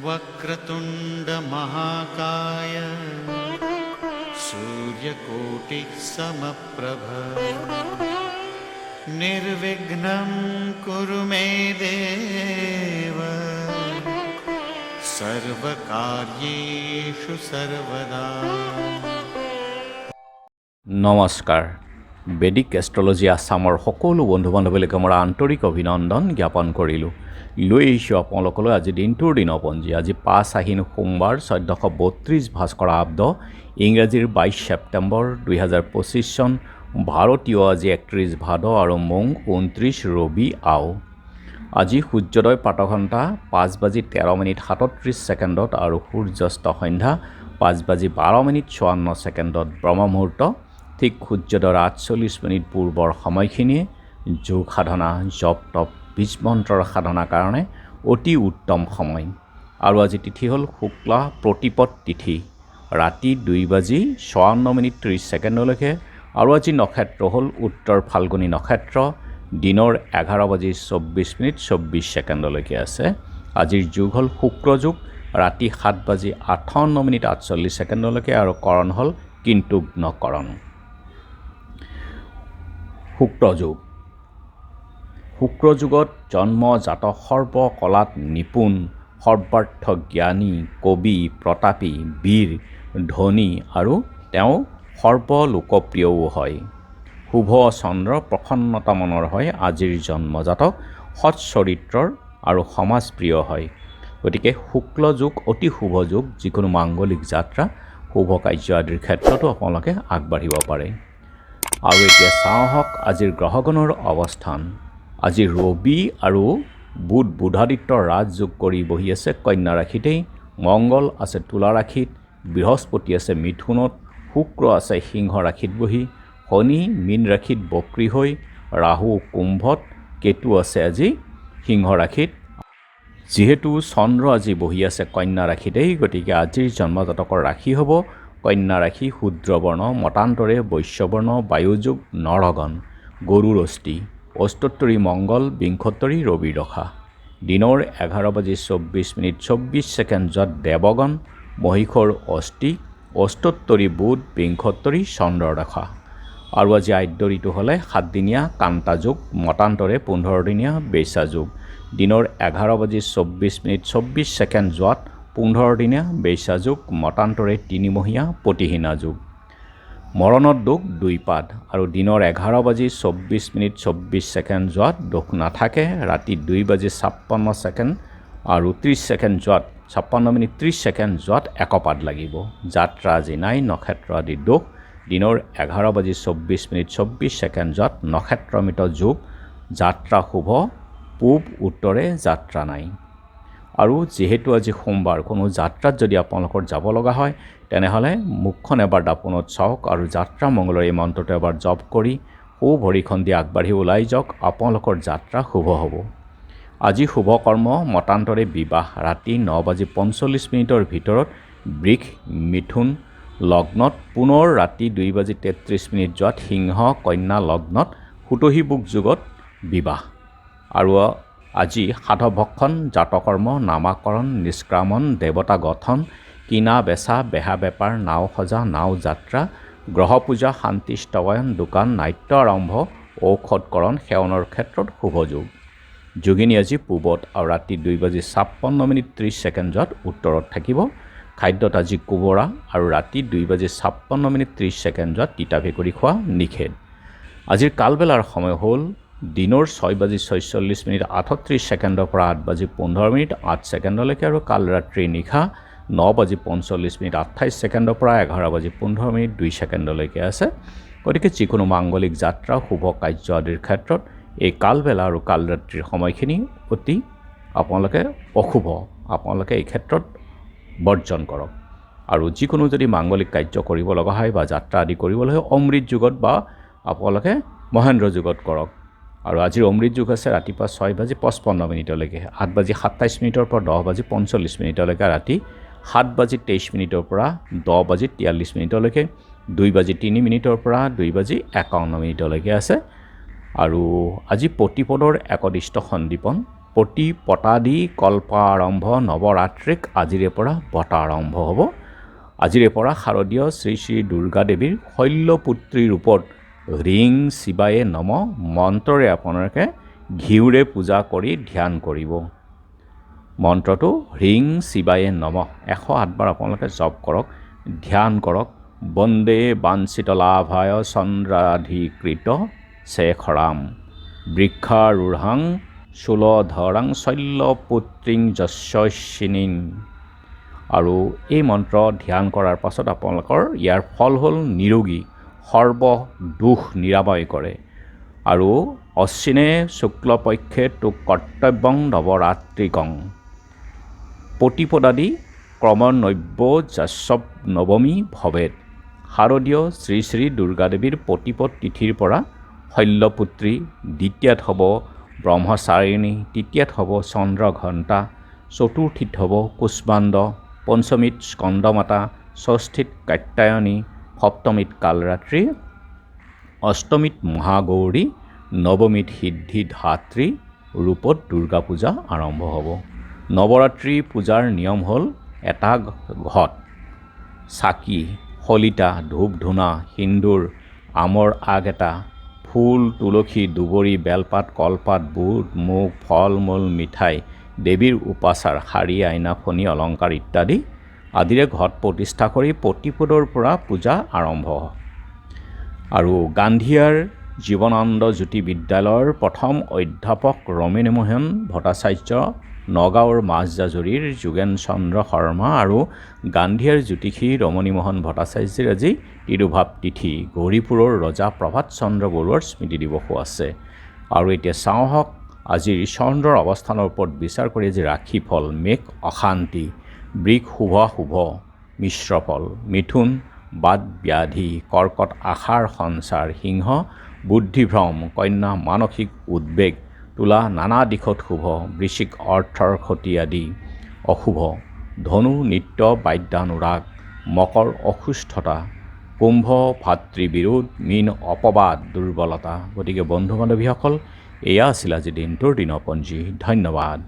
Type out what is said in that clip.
वक्रतुंड महाकाय सूर्यकोटिः समप्रभ निर्विघ्नं कुरु मे देव सर्वकार्येषु सर्वदा। নমস্কাৰ। বেদিক এষ্ট্ৰলজি আছামৰ সকলো বন্ধু বান্ধৱীলৈকে মোৰ আন্তৰিক অভিনন্দন জ্ঞাপন কৰিলোঁ। লৈ আহিছোঁ আপোনালোকলৈ আজি দিনটোৰ দিনপঞ্জী। আজি 5 আহিন সোমবাৰ 1432 ভাস্কৰ আব্দ ইংৰাজীৰ 22 ছেপ্টেম্বৰ 2025 চন, ভাৰতীয় আজি 31 ভাদ আৰু মং 29 ৰবি আও। আজি সূৰ্যোদয় প্ৰাতঃঘণ্টা 5:13:37 আৰু সূৰ্যাস্ত সন্ধ্যা 5:12:54 ব্ৰহ্ম মুহূৰ্ত ঠিক সূৰ্যোদয়ৰ 48 পূৰ্বৰ সময়খিনিয়ে যোগ সাধনা, জপ তপ, বীজ মন্ত্ৰৰ সাধনাৰ কাৰণে অতি উত্তম সময়। আৰু আজি তিথি হ'ল শুক্লা প্ৰতিপদ তিথি, ৰাতি 2:54:30 আৰু আজি নক্ষত্ৰ হ'ল উত্তৰ ফাল্গুনী নক্ষত্ৰ, দিনৰ 11:24:24 আছে। আজিৰ যুগ হ'ল শুক্ৰ যুগ, ৰাতি 7:58:48 আৰু কৰণ হ'ল কিন্তুগ্ন কৰণ। শুক্ৰ যুগত জন্মজাত সৰ্বকলাত নিপুণ, সৰ্বাৰ্থ জ্ঞানী, কবি, প্ৰতাপী, বীৰ, ধনী আৰু তেওঁ সৰ্বলোকপ্ৰিয়ও হয়। শুভ চন্দ্ৰ প্ৰসন্নতা মনৰ হয়। আজিৰ জন্মজাতক সৎ চৰিত্ৰৰ আৰু সমাজপ্ৰিয় হয়। গতিকে শুক্ল যুগ অতি শুভ যুগ। যিকোনো মাংগলিক যাত্ৰা, শুভ কাৰ্য আদিৰ ক্ষেত্ৰতো আপোনালোকে আগবাঢ়িব পাৰে। আৰু এতিয়া চাওঁহক আজিৰ গ্ৰহগণৰ অৱস্থান। আজি ৰবি আৰু বুধাদিত্যৰ ৰাজযোগ কৰি বহি আছে কন্যা ৰাশিতেই। মংগল আছে তুলা ৰাশিত, বৃহস্পতি আছে মিথুনত, শুক্ৰ আছে সিংহ ৰাশিত বহি, শনি মীন ৰাশিত বক্ৰী হৈ, ৰাহু কুম্ভত, কেতু আছে আজি সিংহ ৰাশিত। যিহেতু চন্দ্ৰ আজি বহি আছে কন্যা ৰাশিতেই, গতিকে আজিৰ জন্মজাতকৰ ৰাশি হ'ব কন্যা ৰাশি, শূদ্ৰবৰ্ণ, মতান্তৰে বৈশ্যবৰ্ণ, বায়ুযোগ, নৰগণ, গৰুৰ অস্থি, অষ্টোত্তৰী মংগল, বিংশোত্তৰী ৰবিৰ দশা। দিনৰ 11:24:24 দেৱগণ, মহিষৰ অস্থি, অষ্টোত্তৰী বুধ, বিংশোত্তৰী চন্দ্ৰৰ দশা। আৰু আজি আদ্য ঋতু হ'লে 7দিনীয়া কান্তা যুগ, মতান্তৰে 15 দিনীয়া বেচা যুগ। দিনৰ 11:24:24 15 দিনীয়া বেচা যুগ, মতান্তৰে 3মহীয়া পতিহীনা যুগ। মৰণত দোষ 2 পাদ আৰু দিনৰ 11:24:24 দোষ নাথাকে। ৰাতি 2:56 আৰু 30 56:30 1 পাদ লাগিব। যাত্ৰা আজি নাই, নক্ষত্ৰ আদি দোষ। দিনৰ 11:24:24 নক্ষত্ৰমিত যোগ, যাত্ৰা শুভ, পূব উত্তৰে যাত্ৰা নাই। আৰু যিহেতু আজি সোমবাৰ, কোনো যাত্ৰাত যদি আপোনালোকৰ যাব লগা হয় তেনেহ'লে মুখখন এবাৰ দাপোনত চাওক আৰু যাত্ৰা মংগলৰ এই মন্ত্ৰটো এবাৰ জপ কৰি সো ভৰিখন দি আগবাঢ়ি ওলাই যাওক। আপোনালোকৰ যাত্ৰা শুভ হ'ব। আজি শুভ কৰ্ম মতান্তৰে বিবাহ, ৰাতি 9:45 ভিতৰত বৃষ মিথুন লগ্নত, পুনৰ ৰাতি 2:33 সিংহ কন্যা লগ্নত সুতহিবুক যুগত বিবাহ। আৰু আজি সাধভক্ষণ, জাতকৰ্ম, নামাকৰণ, নিষ্ক্ৰামণ, দেৱতা গঠন, কিনা বেচা, বেহা বেপাৰ, নাও সজা, নাও যাত্ৰা, গ্ৰহ পূজা, শান্তি স্তৱায়ন, দোকান, নাট্য আৰম্ভ, ঔষধকৰণ সেৱনৰ ক্ষেত্ৰত শুভ যুগ। যোগিনী আজি পূবত আৰু ৰাতি 2:56:30 উত্তৰত থাকিব। খাদ্যত আজি কোমোৰা আৰু ৰাতি 2:56:30 তিতা ভেকুৰী খোৱা নিষেধ। আজিৰ কালবেলাৰ সময় হ'ল দিনৰ 6:46:38 পৰা 8:15:08 আৰু কাল ৰাত্ৰি নিশা 9:45:28 পৰা 11:15:02 আছে। গতিকে যিকোনো মাংগলিক যাত্ৰা, শুভ কাৰ্য আদিৰ ক্ষেত্ৰত এই কালবেলা আৰু কাল ৰাত্ৰিৰ সময়খিনি অতি আপোনালোকে অশুভ। আপোনালোকে এই ক্ষেত্ৰত বৰ্জন কৰক। আৰু যিকোনো যদি মাংগলিক কাৰ্য কৰিব লগা হয় বা যাত্ৰা আদি কৰিবলৈ হয় অমৃত যুগত বা আপোনালোকে মহেন্দ্ৰ যুগত কৰক। আৰু আজিৰ অমৃত যুগ আছে ৰাতিপুৱা 6:55 8:27 পৰা 10:45 ৰাতি 7:23 পৰা 10:43 2:03 পৰা 2:51 আছে। আৰু আজি প্ৰতিপদৰ একদিষ্ট সন্দীপন প্ৰতিপদাদি কল্প আৰম্ভ নৱৰাত্ৰিক আজিৰে পৰা বটা আৰম্ভ হ'ব। আজিৰে পৰা শাৰদীয় শ্ৰী শ্ৰী দুৰ্গা দেৱীৰ শৈল্যপুত্ৰী ৰূপত হ্ৰিং শিৱায়ে নম মন্ত্ৰৰে আপোনালোকে ঘিউৰে পূজা কৰি ধ্যান কৰিব। মন্ত্ৰটো হ্ৰিং শিৱায়ে নম 108 বাৰ আপোনালোকে জপ কৰক, ধ্যান কৰক। বন্দে বাঞ্ছিতলাভায় চন্দ্ৰাধিকৃত শেখৰাম বৃক্ষাৰূঢ়াং শূলধৰাং শৈল্যপুত্ৰীং যশস্বিনীং। আৰু এই মন্ত্ৰ ধ্যান কৰাৰ পাছত আপোনালোকৰ ইয়াৰ ফল হ'ল নিৰোগী, সৰ্ব দুখ নিৰাময় কৰে। আৰু অশ্বিনে শুক্লপক্ষে তোক কৰ্তব্যং নৱৰাত্ৰিকং প্ৰতিপদাদি ক্ৰমনব্য যাস্যৱ নৱমী ভৱেত। শাৰদীয় শ্ৰী শ্ৰী দুৰ্গাদেৱীৰ প্ৰতিপদ তিথিৰ পৰা শৈল্যপুত্ৰী, দ্বিতীয়াত হ'ব ব্ৰহ্মচাৰিণী, তৃতীয়াত হ'ব চন্দ্ৰঘণ্টা, চতুৰ্থীত হ'ব কুষ্মাণ্ড, পঞ্চমীত স্কন্দমাতা, ষষ্ঠীত কাত্যায়নী, সপ্তমীত কালৰাত্ৰি, অষ্টমীত মহাগৌৰী, নৱমীত সিদ্ধিধাত্ৰী ৰূপত দুৰ্গা পূজা আৰম্ভ হ'ব। নৱৰাত্ৰি পূজাৰ নিয়ম হ'ল এটা ঘট, চাকি, শলিতা, ধূপ ধূনা, সিন্দুৰ, আমৰ আগ এটা, ফুল, তুলসী, দুবৰি, বেলপাত, কলপাত, বুট, মুগ, ফল মূল, মিঠাই, দেৱীৰ উপাচাৰ, শাৰী, আইনা, ফণি, অলংকাৰ ইত্যাদি আদিৰে ঘট প্ৰতিষ্ঠা কৰি প্ৰতিপদৰ পৰা পূজা আৰম্ভ। আৰু গান্ধীয়াৰ জীৱনানন্দ জ্যোতি বিদ্যালয়ৰ প্ৰথম অধ্যাপক ৰমেনমোহন ভট্টাচাৰ্য, নগাঁৱৰ মাছজাজুৰীৰ যোগেন চন্দ্ৰ শৰ্মা আৰু গান্ধীয়াৰ জ্যোতিষী ৰমণীমোহন ভট্টাচাৰ্যৰ আজি তিৰুভাৱ তিথি। গৌৰীপুৰৰ ৰজা প্ৰভাত চন্দ্ৰ বৰুৱাৰ স্মৃতি দিৱসো আছে। আৰু এতিয়া চাওঁ হওক আজিৰ চন্দ্ৰৰ অৱস্থানৰ ওপৰত বিচাৰ কৰি আজি ৰাশিফল। মেঘ অশান্তি, বৃষ শুভ শুভ মিশ্ৰ ফল, মিথুন বাদ ব্যাধি, কৰ্কট আশাৰ সঞ্চাৰ, সিংহ বুদ্ধিভ্ৰম, কন্যা মানসিক উদ্বেগ, তুলা নানা দিশত শুভ, বৃশ্চিক অৰ্থৰ ক্ষতি আদি অশুভ, ধনু নিত্য বাদ্যানুৰাগ, মকৰ অসুস্থতা, কুম্ভ ভাতৃবিৰোধ, মীন অপবাদ দুৰ্বলতা। গতিকে বন্ধু বান্ধৱীসকল, এয়া আছিল আজি দিনটোৰ দিনপঞ্জী। ধন্যবাদ।